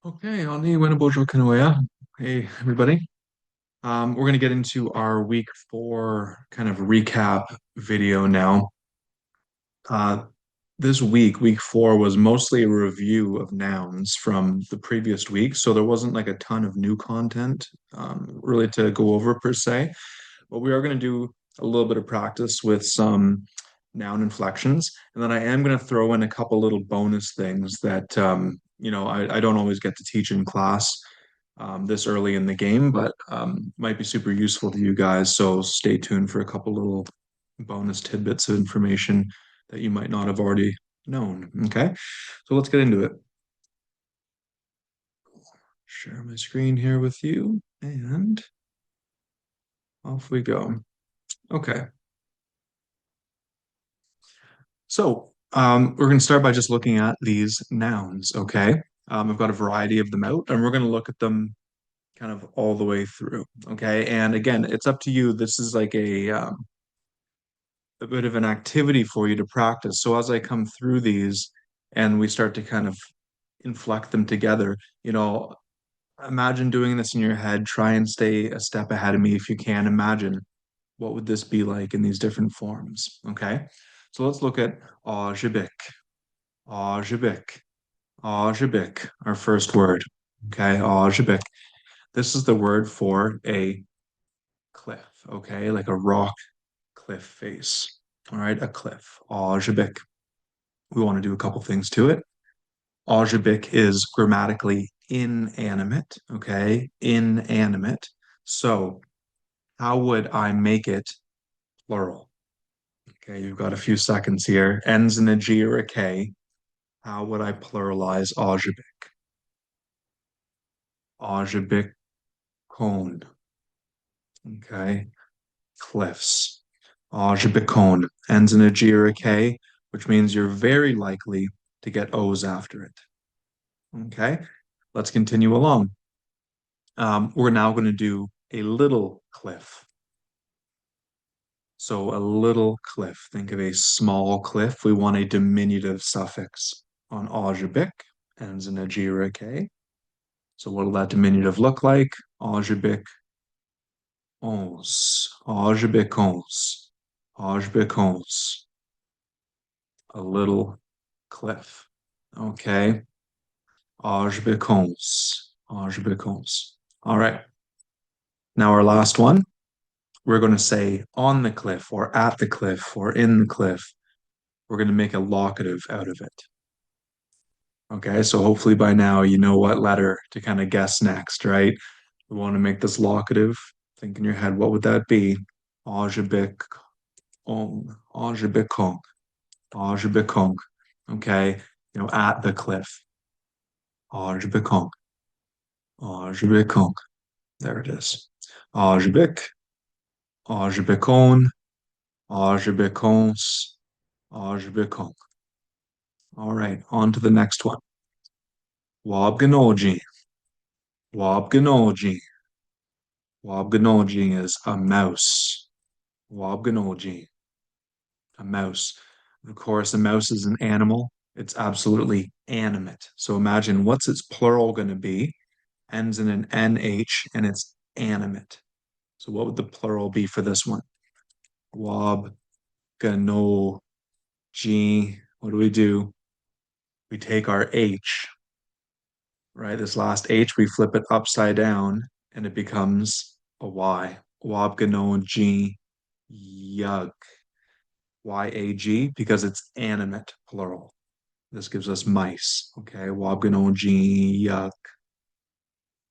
Okay, on the Winnabojo Canoea. Hey, everybody. We're going to get into our week four kind of recap video now. Uh, this week four, was mostly a review of nouns from the previous week, so there wasn't like a ton of new content really to go over per se. But we are going to do a little bit of practice with some noun inflections, and then I am going to throw in a couple little bonus things that I don't always get to teach in class this early in the game, but might be super useful to you guys. So stay tuned for a couple little bonus tidbits of information that you might not have already known. Okay, so let's get into it. Share my screen here with you, and off we go. Okay, so we're going to start by just looking at these nouns. Okay, I've got a variety of them out, and we're going to look at them kind of all the way through. Okay, and again, it's up to you. This is like a bit of an activity for you to practice. So as I come through these and we start to kind of inflect them together, imagine doing this in your head. Try and stay a step ahead of me if you can. Imagine what would this be like in these different forms. Okay. So let's look at ajibik, ajibik, ajibik, our first word. Okay, ajibik. This is the word for a cliff, okay, like a rock cliff face. All right, a cliff. Ajibik. We want to do a couple things to it. Ajibik is grammatically inanimate, okay? Inanimate. So how would I make it plural? Okay, you've got a few seconds here. Ends in a G or a K. How would I pluralize Ajibik? Ajibik cone. Okay, cliffs. Ajibikon ends in a G or a K, which means you're very likely to get O's after it. Okay, let's continue along. We're now going to do a little cliff. So a little cliff. Think of a small cliff. We want a diminutive suffix on Ajibik, ends in a G or a K. So what will that diminutive look like? Ajibik ons. Ajibik ons. Ajibik ons. A little cliff. Okay. Ajibik ons. Ajibik ons. All right. Now our last one. We're going to say on the cliff or at the cliff or in the cliff. We're going to make a locative out of it. Okay, so hopefully by now you know what letter to kind of guess next, right? We want to make this locative. Think in your head, what would that be? Ajabik ong, ajabikong, ajabikong. Okay, at the cliff. Ajabikong, ajabikong. There it is. Ajabik, ajabikon, ajabikons, ajabikong. All right, on to the next one. Wabganoji. Wabganoji. Wabganoji is a mouse. Wabganoji, a mouse. Of course, a mouse is an animal. It's absolutely animate. So imagine what's its plural going to be? Ends in an NH and it's animate. So what would the plural be for this one? Wabganoji. What do we do? We take our H, right? This last H, we flip it upside down and it becomes a Y. Wabganoji, yug. YAG, because it's animate, plural. This gives us mice. Okay. Wabganoji, yug.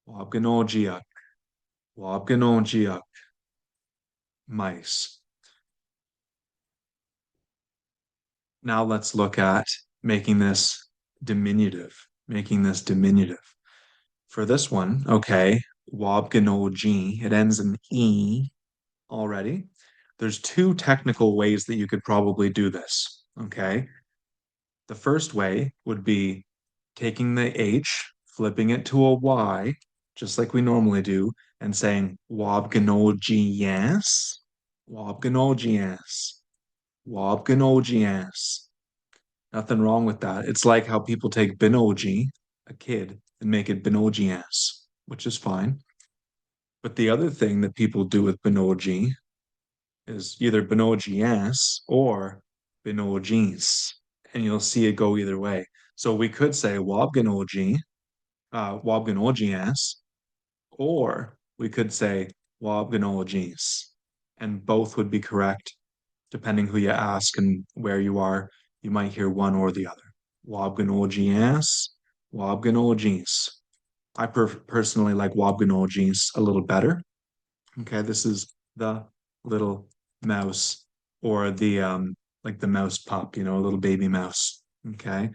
Wabganoji, yug. Wabganoji, yug. Mice. Now let's look at making this diminutive. Making this diminutive. For this one, okay, Wabganoji, it ends in E already. There's two technical ways that you could probably do this. Okay. The first way would be taking the H, flipping it to a Y, just like we normally do, and saying Wabganogias, Wabganogias, Wabganogias. Nothing wrong with that. It's like how people take Binogi, a kid and make it binogias, which is fine. But the other thing that people do with binogi is either binogias or binogis, and you'll see it go either way. So we could say wabganogi, wabganogias, or we could say wabganologis, and both would be correct depending who you ask and where you are. You might hear one or the other. Wabganologias, wabganologis. I personally like wabganologis a little better. Okay, this is the little mouse or the like the mouse pup, a little baby mouse. Okay,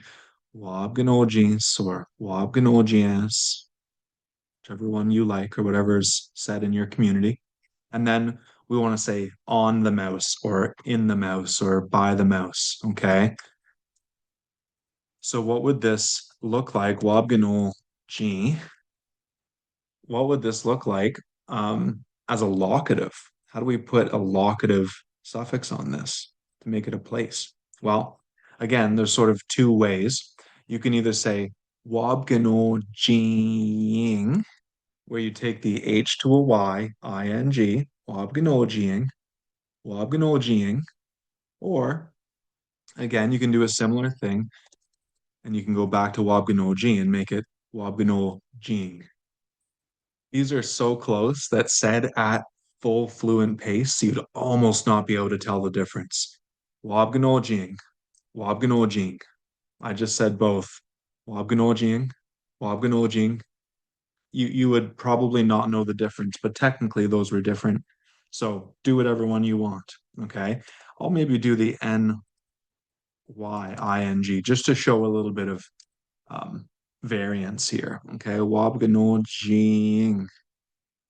wabganologis or wabganologias, whichever one you like or whatever's said in your community. And then we want to say on the mouse or in the mouse or by the mouse. Okay. So what would this look like? Wabganol G. What would this look like as a locative? How do we put a locative suffix on this to make it a place? Well, again, there's sort of two ways. You can either say Wabganol Jing, where you take the H to a Y, I-N-G, Wabganolging, Wabganolging, or again, you can do a similar thing and you can go back to Wabganolging and make it Wabganolging. These are so close that said at full fluent pace, you'd almost not be able to tell the difference. Wabganolging, Wabganolging. I just said both. Wabganolging, Wabganolging. You would probably not know the difference, but technically those were different. So do whatever one you want. Okay. I'll maybe do the Nying just to show a little bit of variance here. Okay. Wabganolging.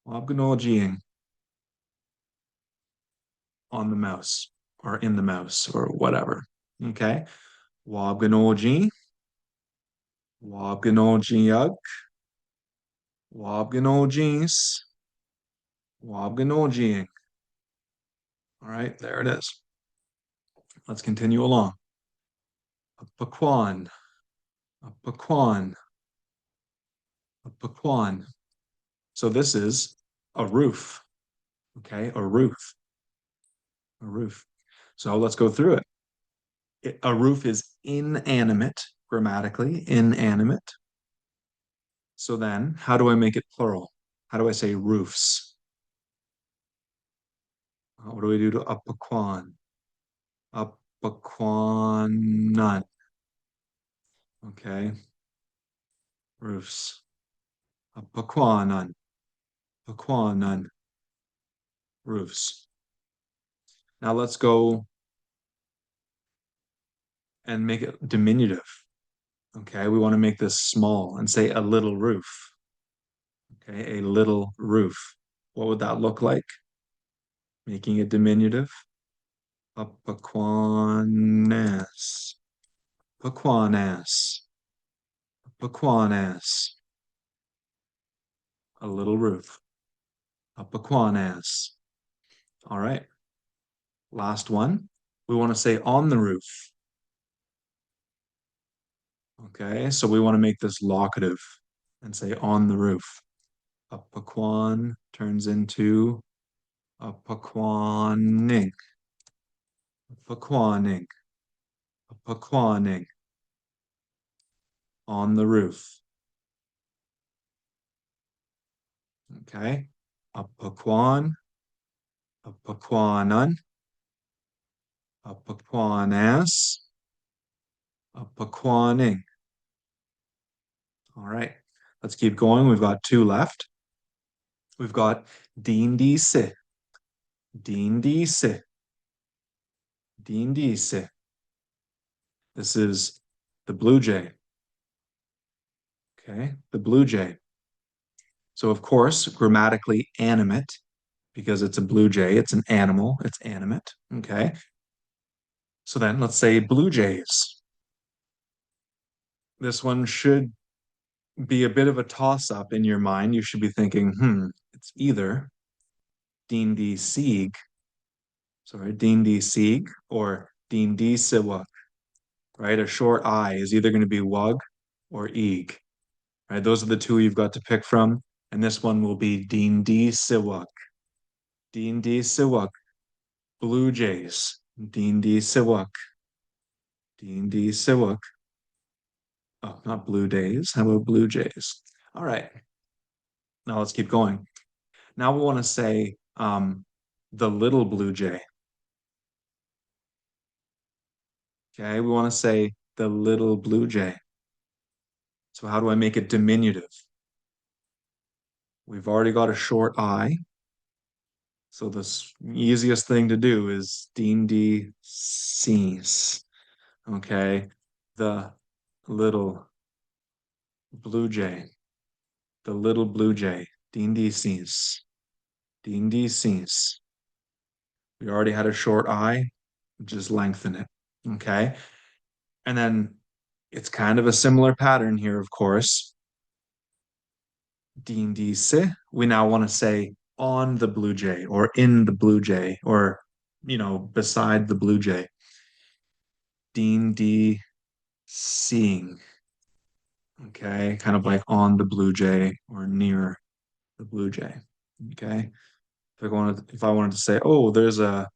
Wabganolging on the mouse or in the mouse or whatever. Okay. Wabganolgi. Wabganolgiug. Wabganoljis. Wabganolging. All right, there it is. Let's continue along. A paquan, a paquan, a paquan. So this is a roof. Okay, a roof, a roof. So let's go through it. A roof is inanimate, grammatically, inanimate. So then, how do I make it plural? How do I say roofs? What do we do to a paquan? A paquanan. Okay, roofs. A paquanan. Paquanan. Roofs. Now let's go and make it diminutive. Okay, we want to make this small and say a little roof. Okay, a little roof. What would that look like? Making it diminutive. A paquanas. Paquanas. Paquanas. A little roof. A paquanas. All right. Last one. We want to say on the roof. Okay, so we want to make this locative and say on the roof. A paquan turns into a paquaning. A paquaning. A paquaning. On the roof. Okay, a paquan, a paquanan, a paquanas, a paquaning. All right, let's keep going. We've got two left. We've got dindise, dindise, dindise. This is the blue jay. Okay, the blue jay. So of course, grammatically animate because it's a blue jay. It's an animal. It's animate. Okay. So then let's say blue jays. This one should be a bit of a toss up in your mind. You should be thinking, it's either Dean D. Sieg, sorry, Dean D. Sieg or Dean D. Siwak, right? A short I is either going to be Wug or Eeg. right? Those are the two you've got to pick from. And this one will be Dindi Siwak. Dindi Siwak. Blue Jays. Dindi Siwak. Dindi Siwak. Oh, not Blue Days. How about Blue Jays? All right. Now let's keep going. Now we want to say the little blue jay. Okay, we want to say the little blue jay. So how do I make it diminutive? We've already got a short I. So the easiest thing to do is dindi cis. Okay, the little blue jay. The little blue jay. Dindi cis. Dindi cis. We already had a short I. Just lengthen it. Okay. And then it's kind of a similar pattern here, of course. Dindise. We now want to say on the blue jay or in the blue jay or, beside the blue jay. Dindi seeing. Okay. Kind of like on the blue jay or near the blue jay. Okay. If I wanted to say, oh, there's a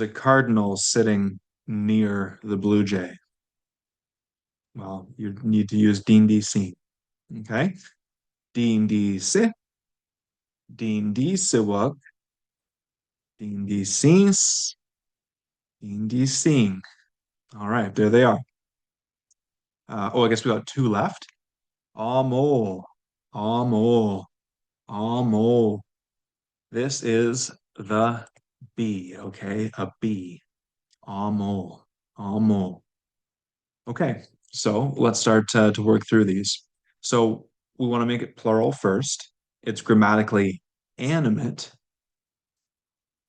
cardinal sitting near the blue jay. Well, you need to use dindi seeing. Okay. Dindise. Dindisiwak. Dindisins. Dindising. All right, there they are. I guess we got two left. Amo. Amo. Amo. This is the bee, okay? A bee. Amo. Amo. Okay, so let's start to work through these. So we want to make it plural first. It's grammatically animate.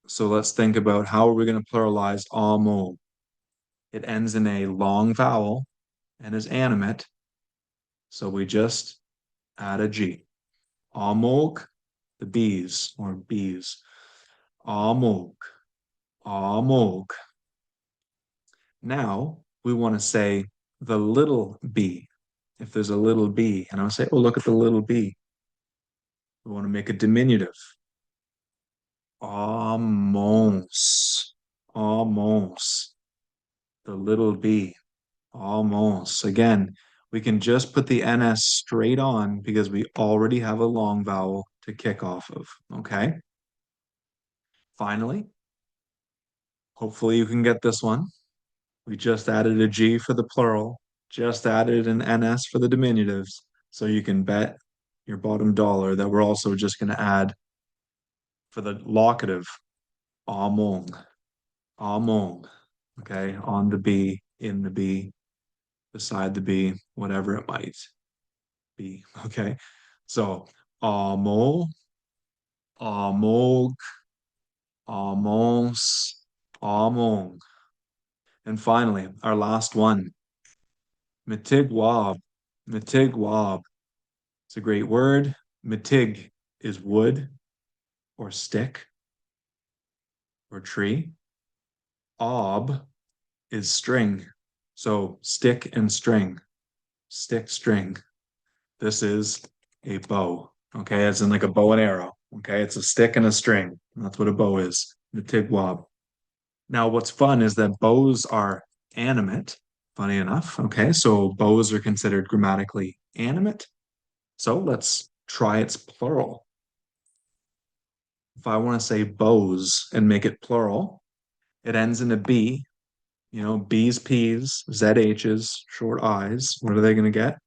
So let's think about how are we going to pluralize amo. It ends in a long vowel and is animate. So we just add a G. Amok, the bees or bees. Amok, amok. Now we want to say the little bee. If there's a little bee, and I'll say, oh, look at the little bee. We want to make a diminutive. Almost, almost. The little bee. Almost. Again, we can just put the NS straight on because we already have a long vowel to kick off of. Okay. Finally, hopefully you can get this one. We just added a G for the plural, just added an NS for the diminutives. So you can bet your bottom dollar that we're also just going to add for the locative, among, among. Okay. On the B, in the B, beside the B, whatever it might be. Okay. So amo, amog, amons, among. And finally, our last one, mitigwab, mitigwab. It's a great word. Mitig is wood or stick or tree. Ob is string. So stick and string, stick, string. This is a bow. Okay, as in like a bow and arrow. Okay, it's a stick and a string. That's what a bow is. The tigwab. Now, what's fun is that bows are animate. Funny enough. Okay, so bows are considered grammatically animate. So let's try its plural. If I want to say bows and make it plural, it ends in a B. B's, P's, ZH's, short I's. What are they going to get?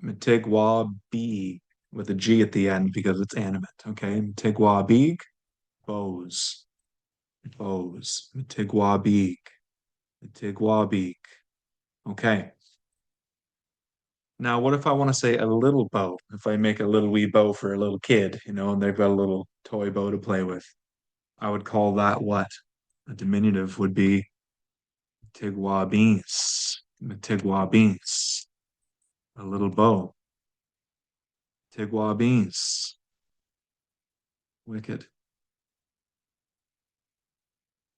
Matigwa B with a G at the end because it's animate. Okay. Matigwa Big, bows, bows. Matigwa Big, Matigwa Big. Okay. Now, what if I want to say a little bow? If I make a little wee bow for a little kid, and they've got a little toy bow to play with, I would call that what? A diminutive would be Matigwa Beans, Matigwa Beans, a little bow. Tigwa Beans. Wicked.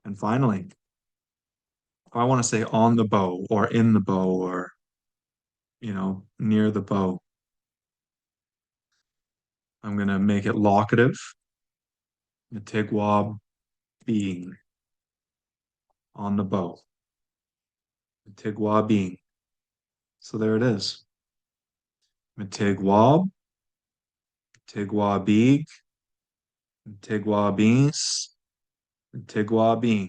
And finally, if I want to say on the bow or in the bow or near the bow. I'm gonna make it locative. Mitigwab being on the bow. Mitigwab being. So there it is. Mitigwab, Mitigwabig, Mitigwabis, Mitigwabing.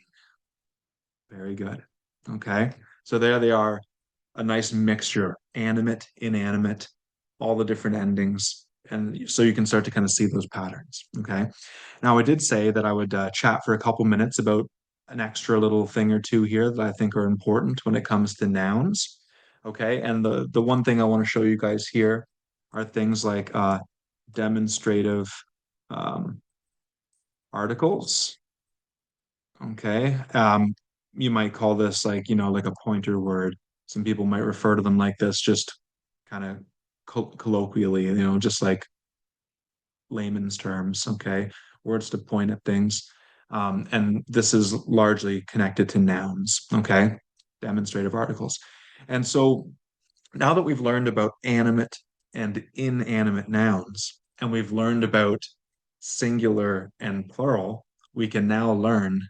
Very good. Okay. So there they are, a nice mixture, animate, inanimate, all the different endings. And so you can start to kind of see those patterns. Okay. Now, I did say that I would chat for a couple minutes about an extra little thing or two here that I think are important when it comes to nouns. Okay. And the one thing I want to show you guys here are things like demonstrative um, articles. Okay. You might call this like, like a pointer word. Some people might refer to them like this, just kind of colloquially, just like layman's terms. Okay. Words to point at things. And this is largely connected to nouns. Okay. Demonstrative articles. And so now that we've learned about animate and inanimate nouns, and we've learned about singular and plural, we can now learn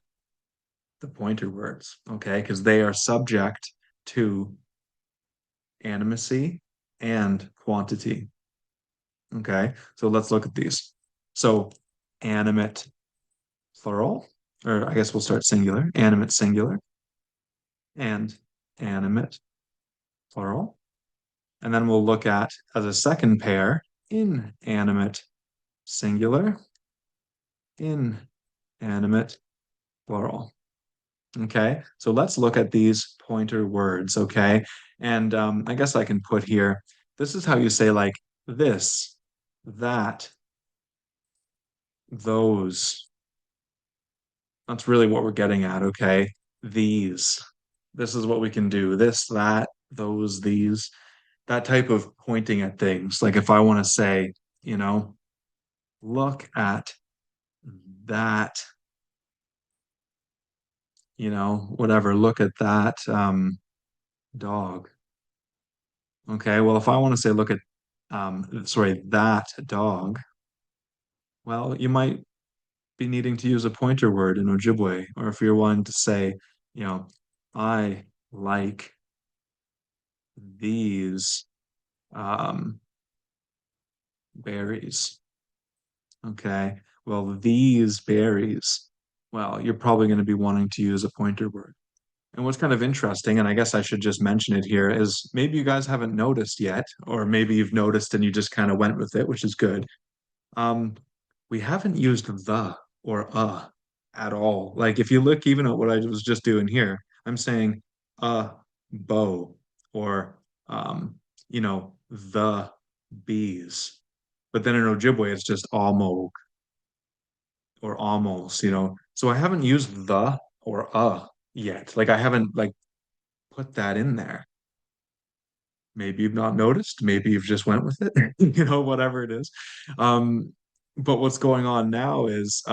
the pointer words, okay? Because they are subject to animacy and quantity, okay? So let's look at these. So animate plural, or I guess we'll start singular, animate singular, and animate plural. And then we'll look at, as a second pair, inanimate singular, inanimate plural. Okay, so let's look at these pointer words, okay? And I guess I can put here, this is how you say like this, that, those. That's really what we're getting at, okay? These. This is what we can do. This, that, those, these. That type of pointing at things. Like if I want to say, you know, look at that, whatever, look at that dog. Okay, well, if I want to say, look at, sorry, that dog, well, you might be needing to use a pointer word in Ojibwe, or if you're wanting to say, you know, I like these um, berries. Okay, well, these berries, well, you're probably going to be wanting to use a pointer word. And what's kind of interesting, and I guess I should just mention it here, is maybe you guys haven't noticed yet, or maybe you've noticed and you just kind of went with it, which is good. Um, we haven't used the or at all. Like if you look even at what I was just doing here, I'm saying a bow or the bees. But then in Ojibwe, it's just almo or almost. So I haven't used the or yet. Like I haven't like put that in there. Maybe you've not noticed, maybe you've just went with it, whatever it is. But what's going on now is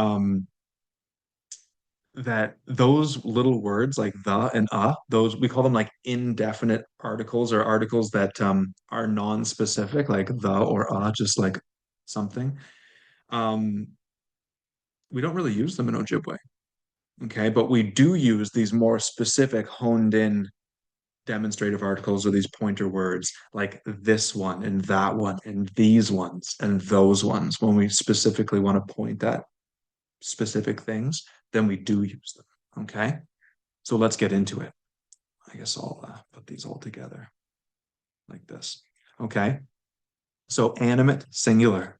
that those little words like the and those we call them like indefinite articles or articles that are non-specific, like the or just like something. Um, we don't really use them in Ojibwe, okay? But we do use these more specific, honed in demonstrative articles or these pointer words like this one and that one and these ones and those ones when we specifically want to point at specific things, then we do use them. Okay. So let's get into it. I guess I'll put these all together like this. Okay. So animate singular.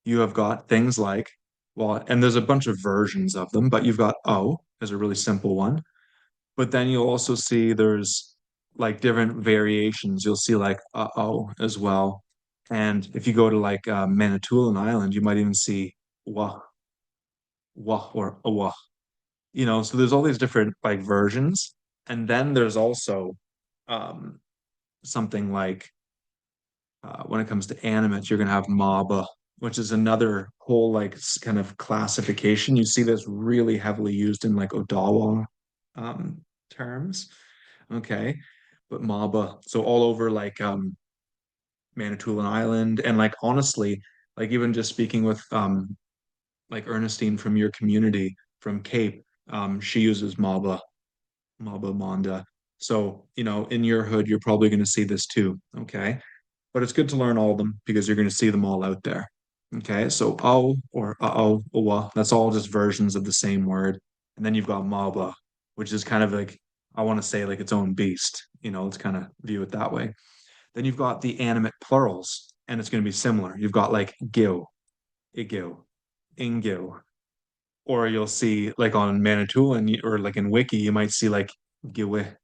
You have got things like, well, and there's a bunch of versions of them, but you've got O as a really simple one. But then you'll also see there's like different variations. You'll see like uh-oh as well. And if you go to like Manitoulin Island, you might even see wah, wah, or wah. So there's all these different like versions. And then there's also um, something like when it comes to animate, you're going to have MABA, which is another whole like kind of classification. You see this really heavily used in like Odawa terms. Okay. But MABA, so all over like Manitoulin Island. And like honestly, like even just speaking with like Ernestine from your community from Cape, she uses Maba Monda. So, in your hood, you're probably going to see this too. Okay. But it's good to learn all of them because you're going to see them all out there. Okay. So, oh or uh-oh, uwa, that's all just versions of the same word. And then you've got Maba, which is kind of like, I want to say like its own beast. Let's kind of view it that way. Then you've got the animate plurals, and it's going to be similar. You've got like gil, igil, ingil, or you'll see like on Manitoulin or like in Wiki, you might see like giwe,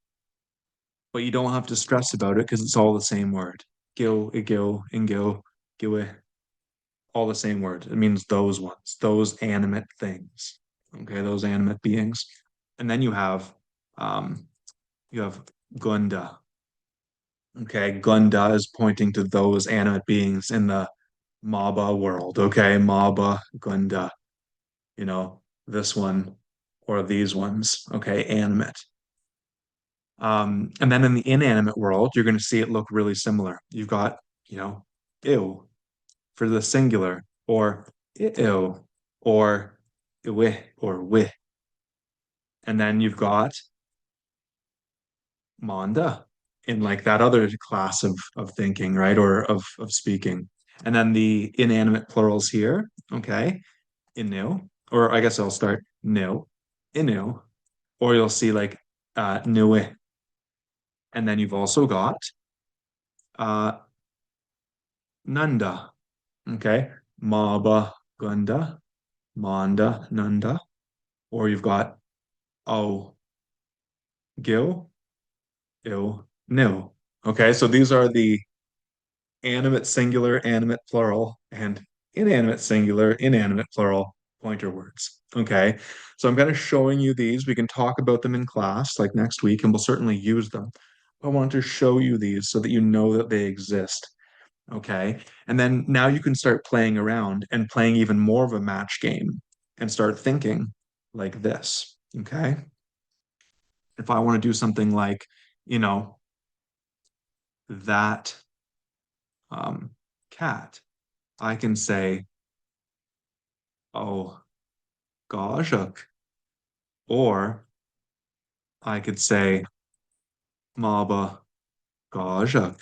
but you don't have to stress about it because it's all the same word. Gil, igil, ingil, giwe, all the same word. It means those ones, those animate things. Okay, those animate beings. And then um you have gunda. Okay, gunda is pointing to those animate beings in the Maba world. Okay, Maba, gunda, this one or these ones. Okay, animate. And then in the inanimate world, you're going to see it look really similar. You've got, ew for the singular, or ew, or iwi, or wi. And then you've got manda in like that other class of thinking, right? Or of speaking. And then the inanimate plurals here, okay, inu, or I guess I'll start nu, inu, or you'll see like nui. And then you've also got uh nanda. Okay. Maba Gunda, Manda Nunda, or you've got O Gil, Il Nil. Okay, so these are the animate singular, animate plural, and inanimate singular, inanimate plural pointer words. Okay, so I'm kind of showing you these. We can talk about them in class like next week, and we'll certainly use them. I want to show you these so that you know that they exist. Okay. And then now you can start playing around and playing even more of a match game and start thinking like this. Okay. If I want to do something like, you know, that um, cat, I can say, oh, gajak. Or I could say, maba gajak.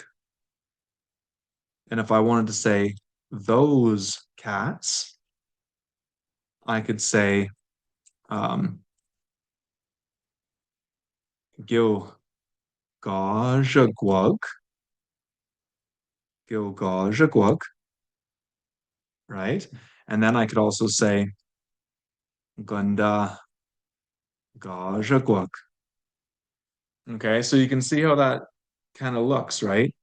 And if I wanted to say those cats, I could say, um, gil gajagwag. Gilgajagwag, right? And then I could also say Gunda Gajagwag. Okay, so you can see how that kind of looks, right?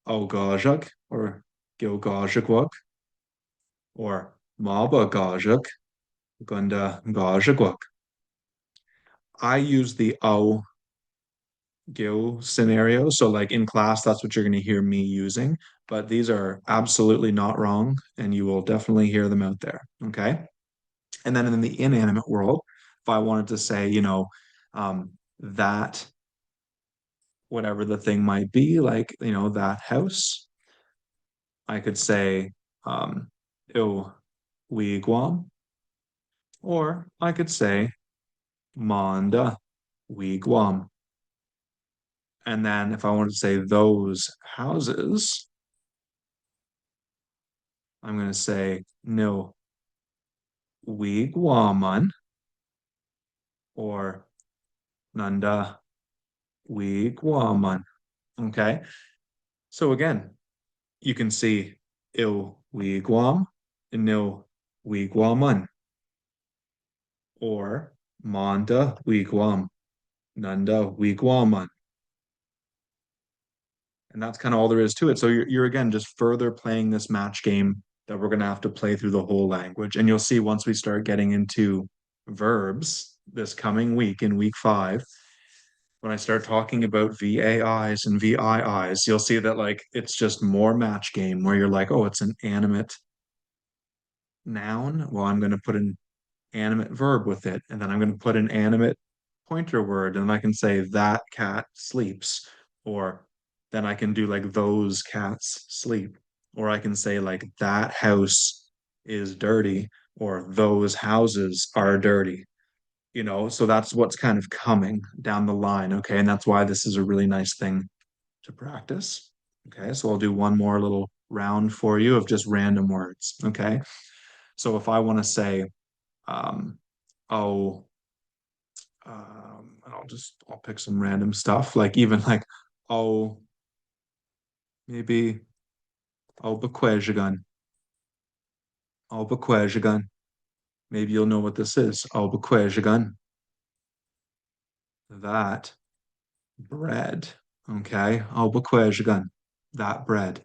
Oh Gajag or Gilgajagwag or Maba Gajag, Gunda Gajagwag. I use the O Gil scenario. So like in class, that's what you're going to hear me using. But these are absolutely not wrong, and you will definitely hear them out there. Okay. And then in the inanimate world, if I wanted to say, that whatever the thing might be, like, that house, I could say, ew, wigwam, or I could say, manda, wigwam. And then if I wanted to say those houses, I'm going to say, no, wigwaman, or nanda, wigwaman. Okay. So again, you can see il wigwam, nil wigwaman, or manda wigwam, nanda wigwaman. And that's kind of all there is to it. So you're again just further playing this match game that we're going to have to play through the whole language. And you'll see once we start getting into verbs this coming week in week 5, when I start talking about VAIs and VIIs, you'll see that like it's just more match game where you're like, oh, it's an animate noun. Well, I'm going to put an animate verb with it, and then I'm going to put an animate pointer word, and I can say that cat sleeps, or then I can do like those cats sleep. Or I can say like that house is dirty or those houses are dirty, so that's what's kind of coming down the line. Okay. And that's why this is a really nice thing to practice. Okay. So I'll do one more little round for you of just random words. Okay. So if I want to say, um, oh, and I'll pick some random stuff, like even like, oh, maybe, oh, bakwejigan, oh, bakwejigan. Maybe you'll know what this is. Oh, bakwejigan. That bread. Okay. Oh, bakwejigan. That bread.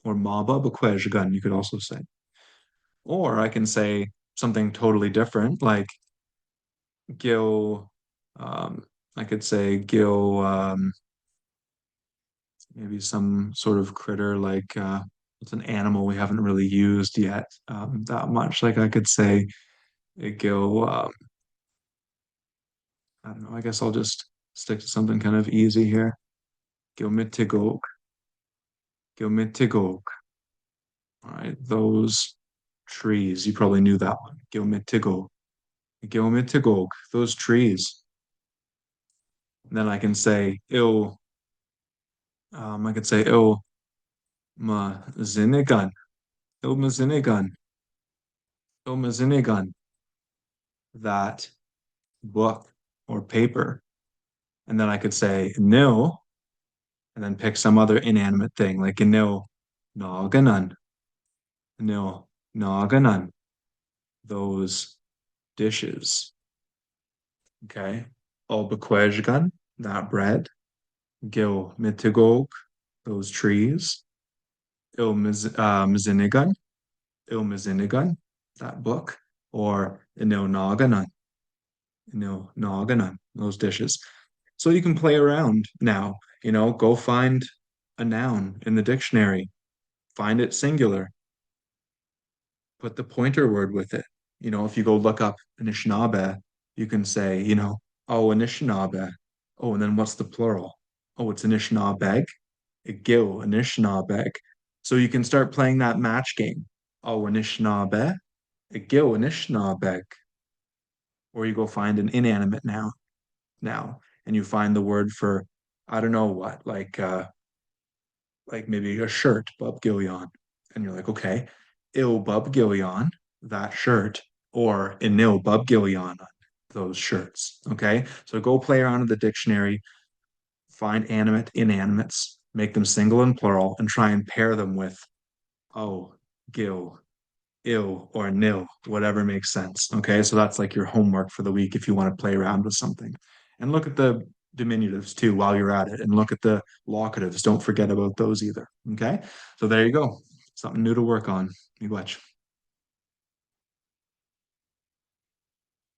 Or maba bakwejigan, you could also say. Or I can say something totally different, like gil, I could say gil, maybe some sort of critter like it's an animal we haven't really used yet that much. Like I could say gil, I don't know, I guess I'll just stick to something kind of easy here. Gil mitigok, gil mitigok. All right, those trees. You probably knew that one. Gil mitigok, gil mitigok, those trees. And then I can say il, I could say il mazinigan, il mazinigan, il mazinigan, that book or paper. And then I could say nil and then pick some other inanimate thing like nil naganan, nil naganan, those dishes. Okay. O bequejgan, that bread. Gil mitigog, those trees. Mizinigan, il mizinigan, that book. Or nil naganan, nil naganan, those dishes. So you can play around now, go find a noun in the dictionary, find it singular, put the pointer word with it. If you go look up Anishinaabe, you can say, oh, Anishinaabe. Oh, and then what's the plural? Oh, it's Anishinaabeg. Gil, Anishinaabeg. So you can start playing that match game. Oh, Anishinaabe. Gil, Anishinaabeg. Or you go find an inanimate noun now, and you find the word for, I don't know what, like maybe a shirt, Bub Gillion. And you're like, okay, ill Bub Gillion, that shirt, or inil Bub Gillion, those shirts. Okay. So go play around in the dictionary, find animate, inanimates, make them single and plural, and try and pair them with oh, gil, ill, or nil, whatever makes sense. Okay. So that's like your homework for the week if you want to play around with something. And look at the diminutives too while you're at it, and look at the locatives. Don't forget about those either. Okay. So there you go. Something new to work on. You watch.